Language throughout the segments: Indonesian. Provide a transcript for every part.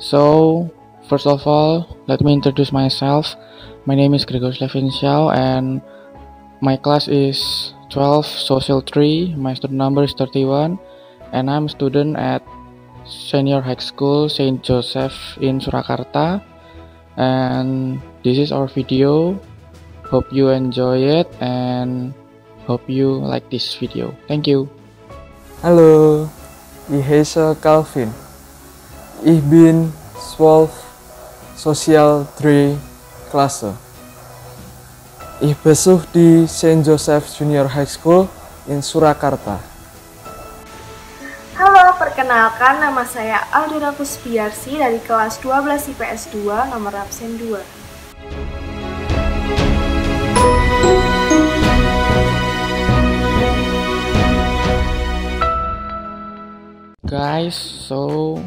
So, first of all, let me introduce myself. My name is Gregorius Levin Xiao, and my class is 12 Social 3. My student number is 31, and I'm a student at Senior High School Saint Joseph in Surakarta. And this is our video. Hope you enjoy it and hope you like this video. Thank you. Hallo, ich heiße Calvin. Ich bin 12 Social 3 Klasse. Ich besuche di Saint Joseph Junior High School in Surakarta. Halo, perkenalkan nama saya Aldira Kuspiarsi dari kelas 12 IPS 2 nomor absen 2. Guys, so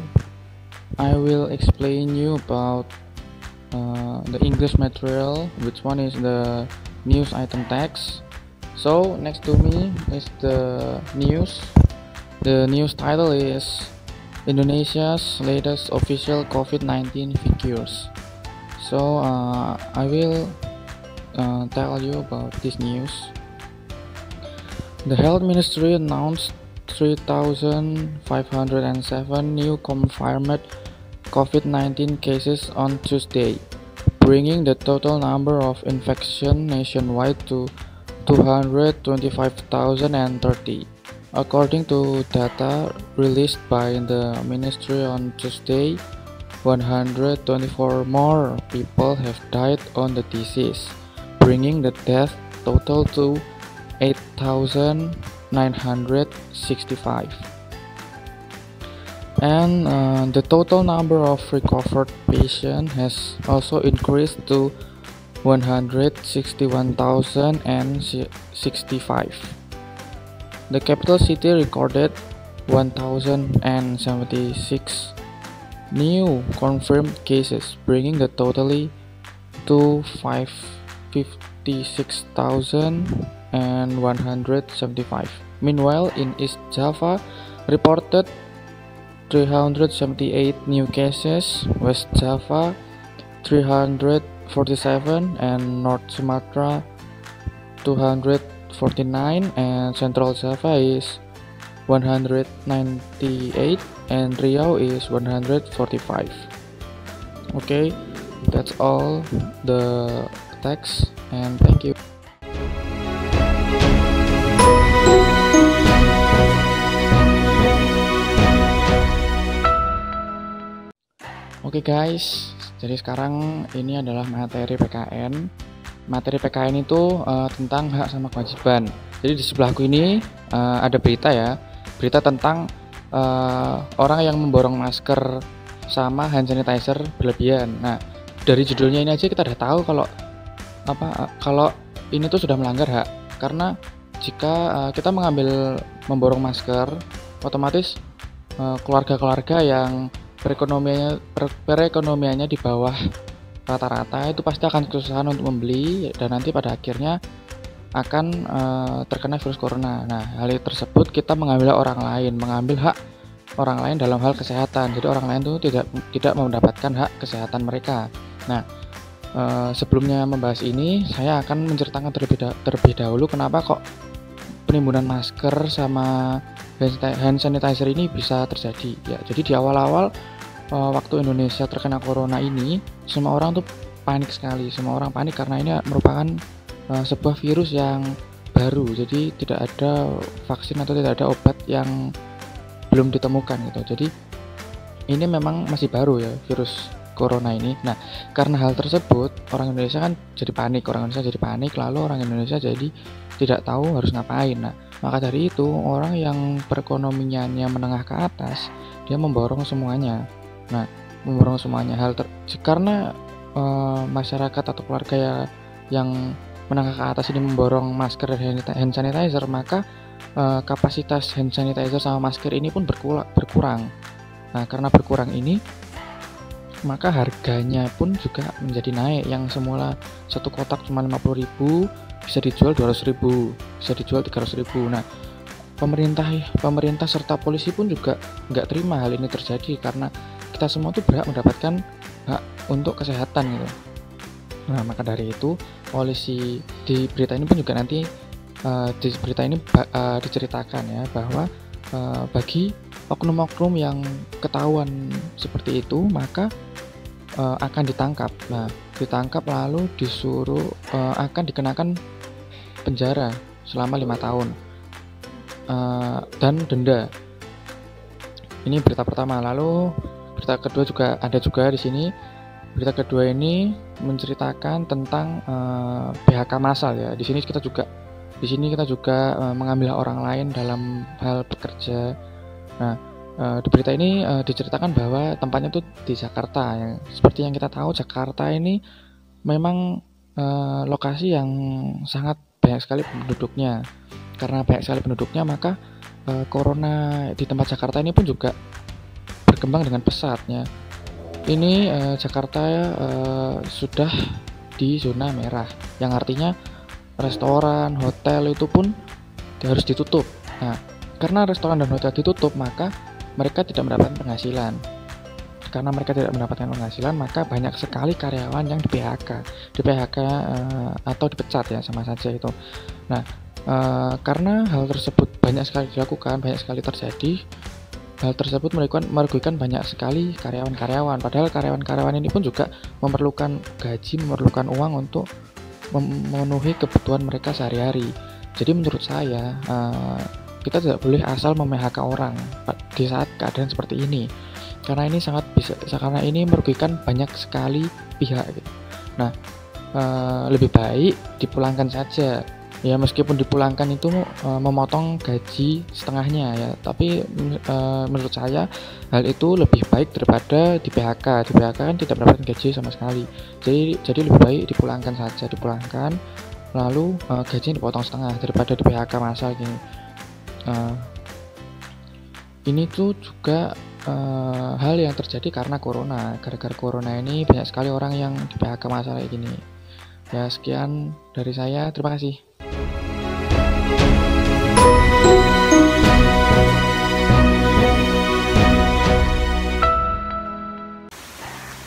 I will explain you about the English material, which one is the news item text. So next to me is the news. The news title is Indonesia's latest official COVID-19 figures. So I will tell you about this news. The Health Ministry announced 3,507 new confirmed COVID-19 cases on Tuesday, bringing the total number of infections nationwide to 225,030. According to data released by the ministry on Tuesday, 124 more people have died on the disease, bringing the death total to 8,965. And the total number of recovered patients has also increased to 161,065. The capital city recorded 1,076 new confirmed cases, bringing the total to 556,175. Meanwhile, in East Java reported 378 new cases, West Java 347, and North Sumatra 249, and Central Java is 198, and Riau is 145. Okay, that's all the text, and thank you. Oke guys, jadi sekarang ini adalah materi PKN. Materi PKN itu tentang hak sama kewajiban. Jadi di sebelahku ini ada berita ya, berita tentang orang yang memborong masker sama hand sanitizer berlebihan. Nah, dari judulnya ini aja kita udah tahu kalau ini tuh sudah melanggar hak. Karena jika kita memborong masker, otomatis keluarga-keluarga yang perekonomiannya di bawah rata-rata itu pasti akan kesusahan untuk membeli, dan nanti pada akhirnya akan terkena virus corona. Nah, hal tersebut kita mengambil hak orang lain dalam hal kesehatan. Jadi orang lain itu tidak mendapatkan hak kesehatan mereka. Nah, sebelumnya membahas ini, saya akan menceritakan terlebih dahulu kenapa kok penimbunan masker sama hand sanitizer ini bisa terjadi ya. Jadi di awal-awal waktu Indonesia terkena corona ini, semua orang tuh panik sekali. Semua orang panik karena ini merupakan sebuah virus yang baru. Jadi tidak ada vaksin atau tidak ada obat yang belum ditemukan gitu. Jadi ini memang masih baru ya virus corona ini. Nah, karena hal tersebut orang Indonesia jadi panik, lalu orang Indonesia jadi tidak tahu harus ngapain. Nah, maka dari itu orang yang perekonomiannya menengah ke atas, dia memborong semuanya. Nah, karena masyarakat atau keluarga yang menengah ke atas ini memborong masker dan hand sanitizer, maka kapasitas hand sanitizer sama masker ini pun berkurang. Nah, karena berkurang ini, maka harganya pun juga menjadi naik. Yang semula satu kotak cuma 50.000 bisa dijual 200.000, bisa dijual 300.000. Nah, pemerintah serta polisi pun juga nggak terima hal ini terjadi, karena kita semua tuh berhak mendapatkan hak untuk kesehatan gitu. Nah, maka dari itu polisi di berita ini pun juga nanti di berita ini diceritakan ya bahwa bagi oknum-oknum yang ketahuan seperti itu maka akan ditangkap. Nah, ditangkap lalu disuruh akan dikenakan penjara selama 5 tahun dan denda. Ini berita pertama. Lalu berita kedua juga ada juga di sini. Berita kedua ini menceritakan tentang PHK massal ya. Di sini kita juga mengambil orang lain dalam hal bekerja. Nah, di berita ini diceritakan bahwa tempatnya itu di Jakarta. Seperti yang kita tahu, Jakarta ini memang lokasi yang sangat banyak sekali penduduknya. Karena banyak sekali penduduknya, maka corona di tempat Jakarta ini pun juga berkembang dengan pesatnya. Ini Jakarta sudah di zona merah, yang artinya restoran, hotel itu pun harus ditutup. Nah, karena restoran dan hotel ditutup, maka mereka tidak mendapatkan penghasilan. Karena mereka tidak mendapatkan penghasilan, maka banyak sekali karyawan yang di PHK atau dipecat ya, sama saja itu. Nah, karena hal tersebut banyak sekali dilakukan, banyak sekali terjadi, hal tersebut merugikan banyak sekali karyawan-karyawan. Padahal karyawan-karyawan ini pun juga memerlukan gaji, memerlukan uang untuk memenuhi kebutuhan mereka sehari-hari. Jadi menurut saya kita tidak boleh asal mem-PHK orang di saat keadaan seperti ini, karena ini merugikan banyak sekali pihak gitu. Nah, lebih baik dipulangkan saja ya, meskipun dipulangkan itu memotong gaji setengahnya ya, tapi menurut saya hal itu lebih baik daripada di PHK. Di PHK kan tidak mendapatkan gaji sama sekali, jadi lebih baik dipulangkan saja, lalu gajinya dipotong setengah daripada di PHK massal gini. Ini tuh juga hal yang terjadi karena corona. Gara-gara corona ini banyak sekali orang yang di PHK massal kayak gini ya. Sekian dari saya, terima kasih.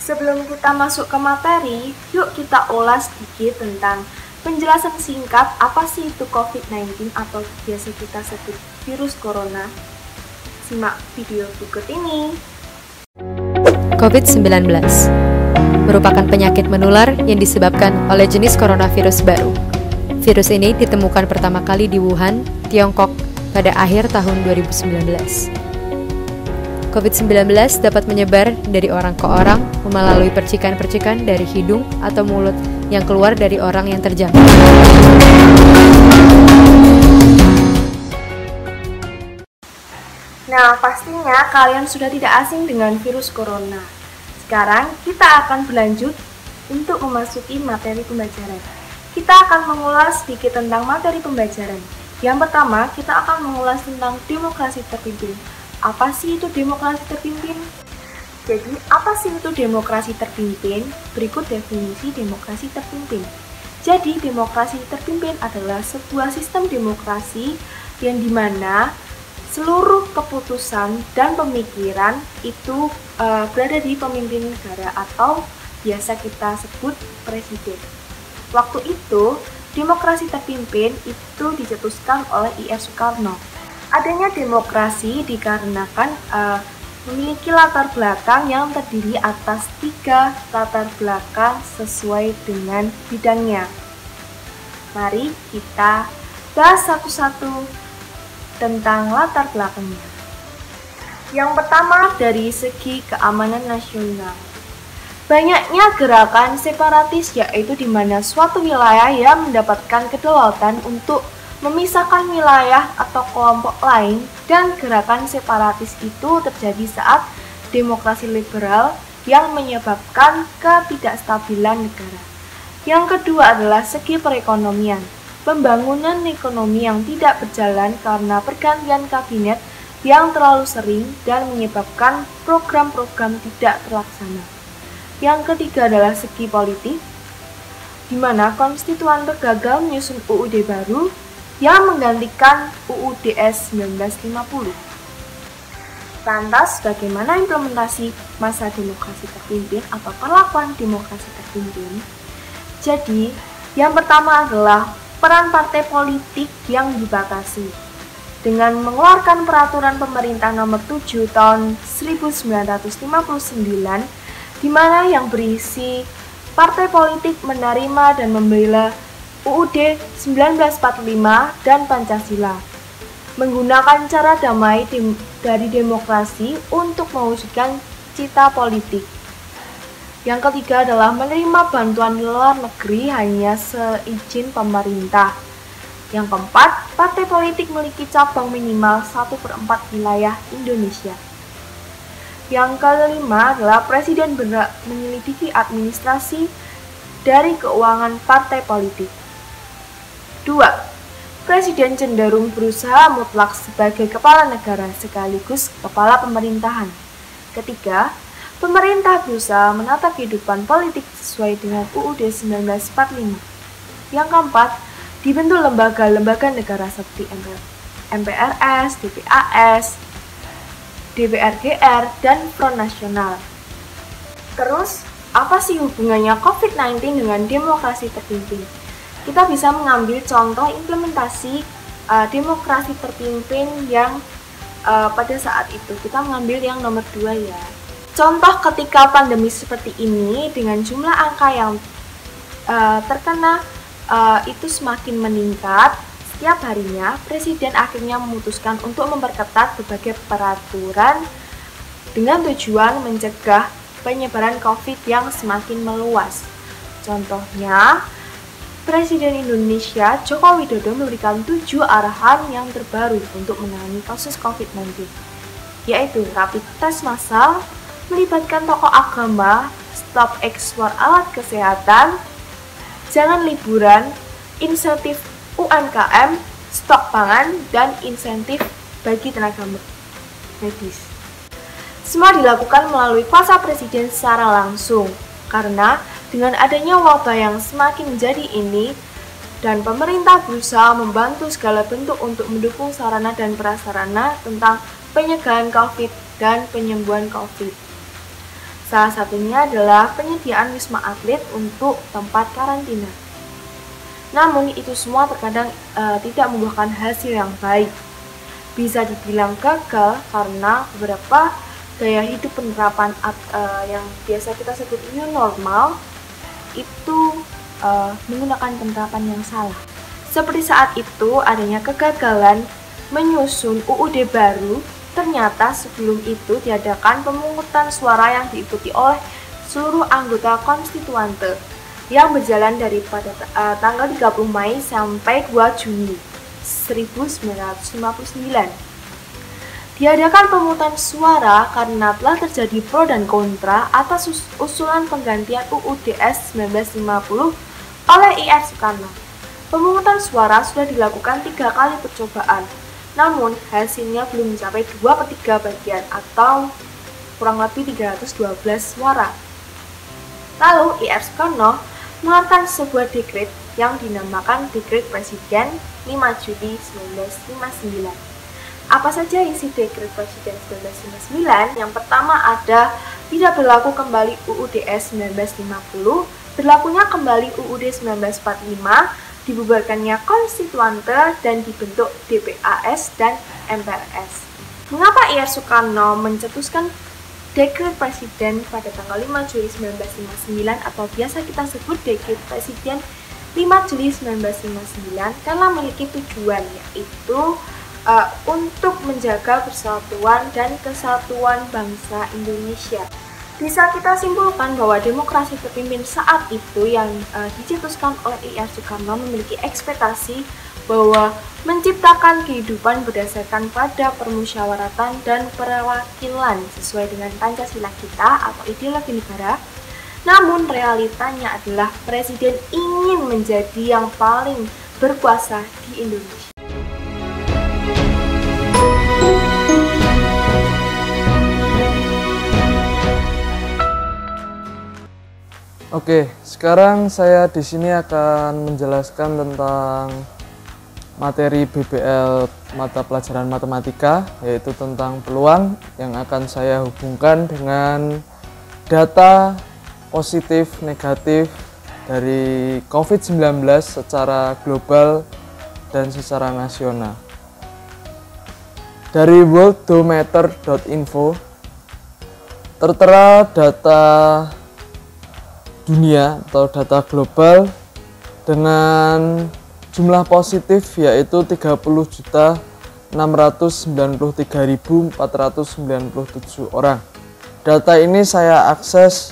Sebelum kita masuk ke materi, yuk kita ulas sedikit tentang penjelasan singkat apa sih itu COVID-19 atau biasa kita sebut virus corona. Simak video berikut ini. COVID-19 merupakan penyakit menular yang disebabkan oleh jenis coronavirus baru. Virus ini ditemukan pertama kali di Wuhan, Tiongkok pada akhir tahun 2019. COVID-19 dapat menyebar dari orang ke orang melalui percikan-percikan dari hidung atau mulut yang keluar dari orang yang terjangkit. Nah, pastinya kalian sudah tidak asing dengan virus corona. Sekarang kita akan berlanjut untuk memasuki materi pembelajaran. Kita akan mengulas sedikit tentang materi pembelajaran. Yang pertama, kita akan mengulas tentang demokrasi terpimpin. Apa sih itu demokrasi terpimpin? Jadi, apa sih itu demokrasi terpimpin? Berikut definisi demokrasi terpimpin. Jadi, demokrasi terpimpin adalah sebuah sistem demokrasi yang dimana seluruh keputusan dan pemikiran itu berada di pemimpin negara atau biasa kita sebut presiden. Waktu itu, demokrasi terpimpin itu dicetuskan oleh I.R. Soekarno. Adanya demokrasi dikarenakan memiliki latar belakang yang terdiri atas 3 latar belakang sesuai dengan bidangnya. Mari kita bahas satu-satu tentang latar belakangnya. Yang pertama dari segi keamanan nasional. Banyaknya gerakan separatis yaitu di mana suatu wilayah yang mendapatkan kedaulatan untuk memisahkan wilayah atau kelompok lain, dan gerakan separatis itu terjadi saat demokrasi liberal yang menyebabkan ketidakstabilan negara. Yang kedua adalah segi perekonomian. Pembangunan ekonomi yang tidak berjalan karena pergantian kabinet yang terlalu sering dan menyebabkan program-program tidak terlaksana. Yang ketiga adalah segi politik, di mana konstituante gagal menyusun UUD baru yang menggantikan UUD 1950. Lantas, bagaimana implementasi masa demokrasi terpimpin atau perlakuan demokrasi terpimpin? Jadi, yang pertama adalah peran partai politik yang dibatasi. Dengan mengeluarkan peraturan pemerintah nomor 7 tahun 1959, di mana yang berisi partai politik menerima dan membela UUD 1945 dan Pancasila, menggunakan cara damai dari demokrasi untuk mewujudkan cita politik. Yang ketiga adalah menerima bantuan di luar negeri hanya seizin pemerintah. Yang keempat, partai politik memiliki cabang minimal 1/4 wilayah Indonesia. Yang kelima adalah presiden berhak menyelidiki administrasi dari keuangan partai politik. 2. Presiden cenderung berusaha mutlak sebagai kepala negara sekaligus kepala pemerintahan. Ketiga, pemerintah berusaha menata kehidupan politik sesuai dengan UUD 1945. Yang keempat, dibentuk lembaga-lembaga negara seperti MPRS, DPAS, DPRGR, dan Front Nasional. Terus, apa sih hubungannya COVID-19 dengan demokrasi terpimpin? Kita bisa mengambil contoh implementasi demokrasi terpimpin yang pada saat itu. Kita mengambil yang nomor 2 ya. Contoh ketika pandemi seperti ini dengan jumlah angka yang terkena itu semakin meningkat setiap harinya, Presiden akhirnya memutuskan untuk memperketat berbagai peraturan dengan tujuan mencegah penyebaran COVID yang semakin meluas. Contohnya, Presiden Indonesia Joko Widodo memberikan 7 arahan yang terbaru untuk menangani kasus COVID-19, yaitu rapid test massal, melibatkan tokoh agama, stop ekspor alat kesehatan, jangan liburan, insentif UMKM, stok pangan, dan insentif bagi tenaga medis. Semua dilakukan melalui kuasa Presiden secara langsung, karena dengan adanya wabah yang semakin menjadi ini, dan pemerintah berusaha membantu segala bentuk untuk mendukung sarana dan prasarana tentang pencegahan COVID dan penyembuhan COVID. Salah satunya adalah penyediaan wisma atlet untuk tempat karantina. Namun itu semua terkadang tidak membuahkan hasil yang baik. Bisa dibilang gagal karena beberapa gaya hidup penerapan yang biasa kita sebut new normal itu menggunakan penerapan yang salah. Seperti saat itu adanya kegagalan menyusun UUD baru, ternyata sebelum itu diadakan pemungutan suara yang diikuti oleh seluruh anggota konstituante yang berjalan daripada tanggal 30 Mei sampai 2 Juni 1959. Diadakan pemungutan suara karena telah terjadi pro dan kontra atas usulan penggantian UUDS 1950 oleh IR Soekarno. Pemungutan suara sudah dilakukan 3 kali percobaan, namun hasilnya belum mencapai 2/3 bagian atau kurang lebih 312 suara. Lalu IR Soekarno mengeluarkan sebuah dekret yang dinamakan Dekret Presiden 5 Juli 1959. Apa saja isi Dekret Presiden 1959? Yang pertama ada tidak berlaku kembali UUDS 1950, berlakunya kembali UUD 1945, dibubarkannya konstituante, dan dibentuk DPAS dan MPRS. Mengapa IR Soekarno mencetuskan Dekret Presiden pada tanggal 5 Juli 1959 atau biasa kita sebut Dekret Presiden 5 Juli 1959? Karena memiliki tujuan, yaitu untuk menjaga persatuan dan kesatuan bangsa Indonesia. Bisa kita simpulkan bahwa demokrasi terpimpin saat itu yang dicetuskan oleh IR Soekarno memiliki ekspektasi bahwa menciptakan kehidupan berdasarkan pada permusyawaratan dan perwakilan sesuai dengan Pancasila kita atau ideologi negara. Namun realitanya adalah Presiden ingin menjadi yang paling berkuasa di Indonesia. Oke, sekarang saya di sini akan menjelaskan tentang materi BBL mata pelajaran matematika, yaitu tentang peluang yang akan saya hubungkan dengan data positif negatif dari COVID-19 secara global dan secara nasional. Dari worldometer.info tertera data dunia atau data global dengan jumlah positif yaitu 30.693.497 orang. Data ini saya akses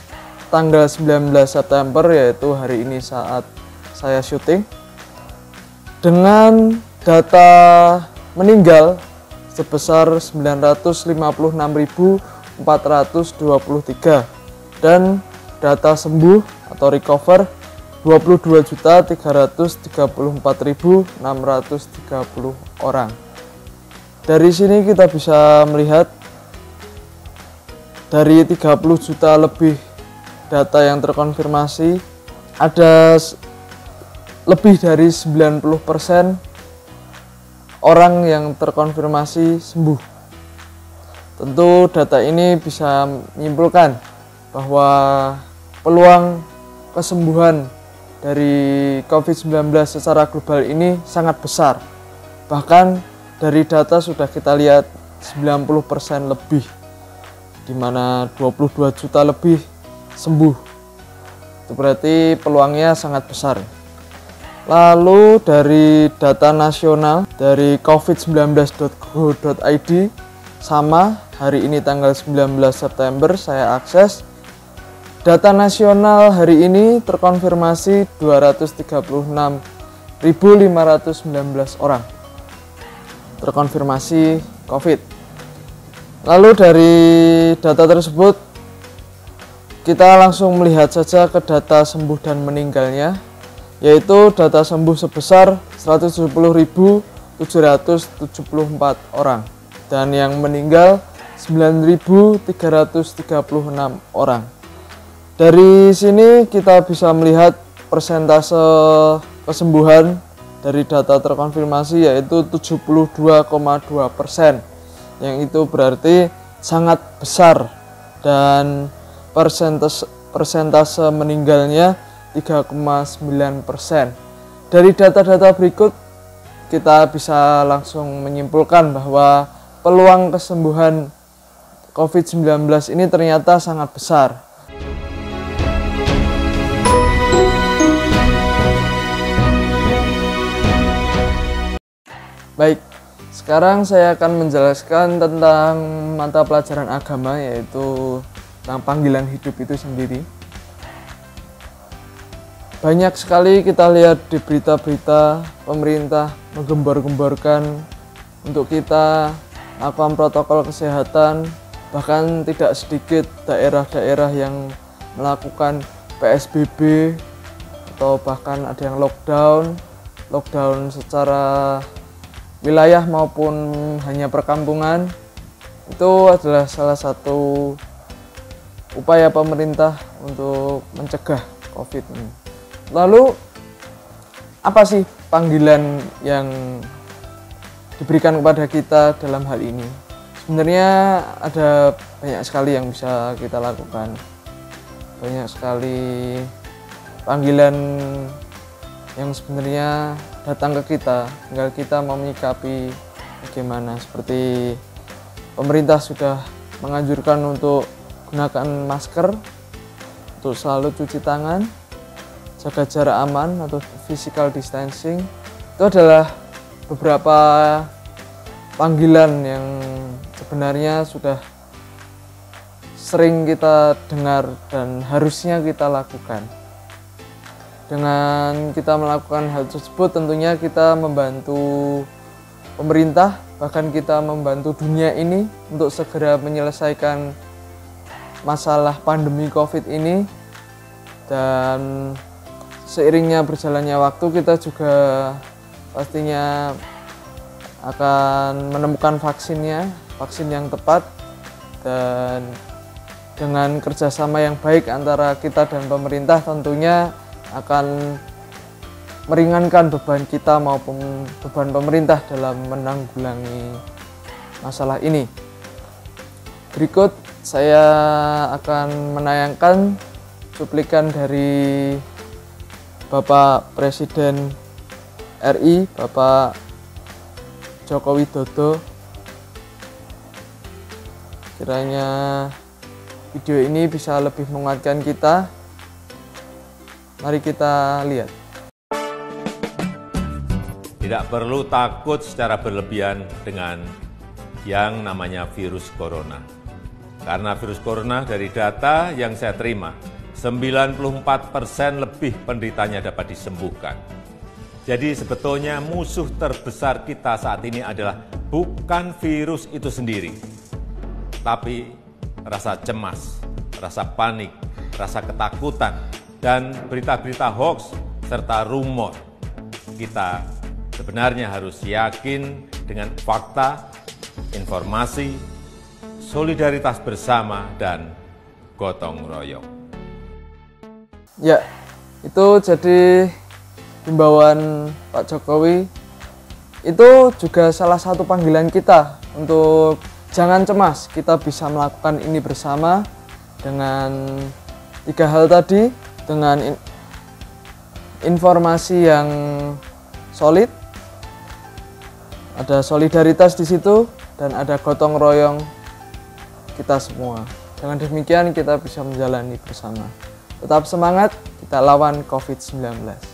tanggal 19 September, yaitu hari ini saat saya syuting. Dengan data meninggal sebesar 956.423 dan data sembuh atau recover 22.334.630 orang. Dari sini kita bisa melihat dari 30 juta lebih data yang terkonfirmasi, ada lebih dari 90% orang yang terkonfirmasi sembuh. Tentu data ini bisa menyimpulkan bahwa peluang kesembuhan dari COVID-19 secara global ini sangat besar. Bahkan dari data sudah kita lihat 90% lebih, di mana 22 juta lebih sembuh. Itu berarti peluangnya sangat besar. Lalu dari data nasional dari covid19.go.id, sama hari ini tanggal 19 September saya akses. Data nasional hari ini terkonfirmasi 236.519 orang terkonfirmasi COVID. Lalu dari data tersebut kita langsung melihat saja ke data sembuh dan meninggalnya, yaitu data sembuh sebesar 170.774 orang dan yang meninggal 9.336 orang. Dari sini kita bisa melihat persentase kesembuhan dari data terkonfirmasi yaitu 72,2%, yang itu berarti sangat besar, dan persentase meninggalnya 3,9%. Dari data-data berikut kita bisa langsung menyimpulkan bahwa peluang kesembuhan COVID-19 ini ternyata sangat besar. Baik, sekarang saya akan menjelaskan tentang mata pelajaran agama, yaitu tentang panggilan hidup itu sendiri. Banyak sekali kita lihat di berita-berita pemerintah menggembor-gemborkan untuk kita melakukan protokol kesehatan, bahkan tidak sedikit daerah-daerah yang melakukan PSBB atau bahkan ada yang lockdown secara wilayah maupun hanya perkampungan. Itu adalah salah satu upaya pemerintah untuk mencegah COVID ini. Lalu apa sih panggilan yang diberikan kepada kita dalam hal ini? Sebenarnya ada banyak sekali yang bisa kita lakukan. Banyak sekali panggilan yang sebenarnya datang ke kita, tinggal kita mau menyikapi bagaimana. Seperti pemerintah sudah menganjurkan untuk gunakan masker, untuk selalu cuci tangan, jaga jarak aman atau physical distancing. Itu adalah beberapa panggilan yang sebenarnya sudah sering kita dengar dan harusnya kita lakukan. Dengan kita melakukan hal tersebut, tentunya kita membantu pemerintah, bahkan kita membantu dunia ini untuk segera menyelesaikan masalah pandemi COVID ini. Dan seiringnya berjalannya waktu, kita juga pastinya akan menemukan vaksin yang tepat, dan dengan kerjasama yang baik antara kita dan pemerintah tentunya akan meringankan beban kita maupun beban pemerintah dalam menanggulangi masalah ini. Berikut saya akan menayangkan cuplikan dari Bapak Presiden RI, Bapak Joko Widodo. Kiranya video ini bisa lebih menguatkan kita. Mari kita lihat. Tidak perlu takut secara berlebihan dengan yang namanya virus corona. Karena virus corona dari data yang saya terima, 94% lebih penderitanya dapat disembuhkan. Jadi sebetulnya musuh terbesar kita saat ini adalah bukan virus itu sendiri, tapi rasa cemas, rasa panik, rasa ketakutan, dan berita-berita hoax serta rumor. Kita sebenarnya harus yakin dengan fakta, informasi, solidaritas bersama, dan gotong royong. Ya, itu jadi himbauan Pak Jokowi. Itu juga salah satu panggilan kita untuk jangan cemas. Kita bisa melakukan ini bersama dengan 3 hal tadi, dengan informasi yang solid, ada solidaritas di situ, dan ada gotong royong kita semua. Dengan demikian kita bisa menjalani bersama. Tetap semangat, kita lawan COVID-19.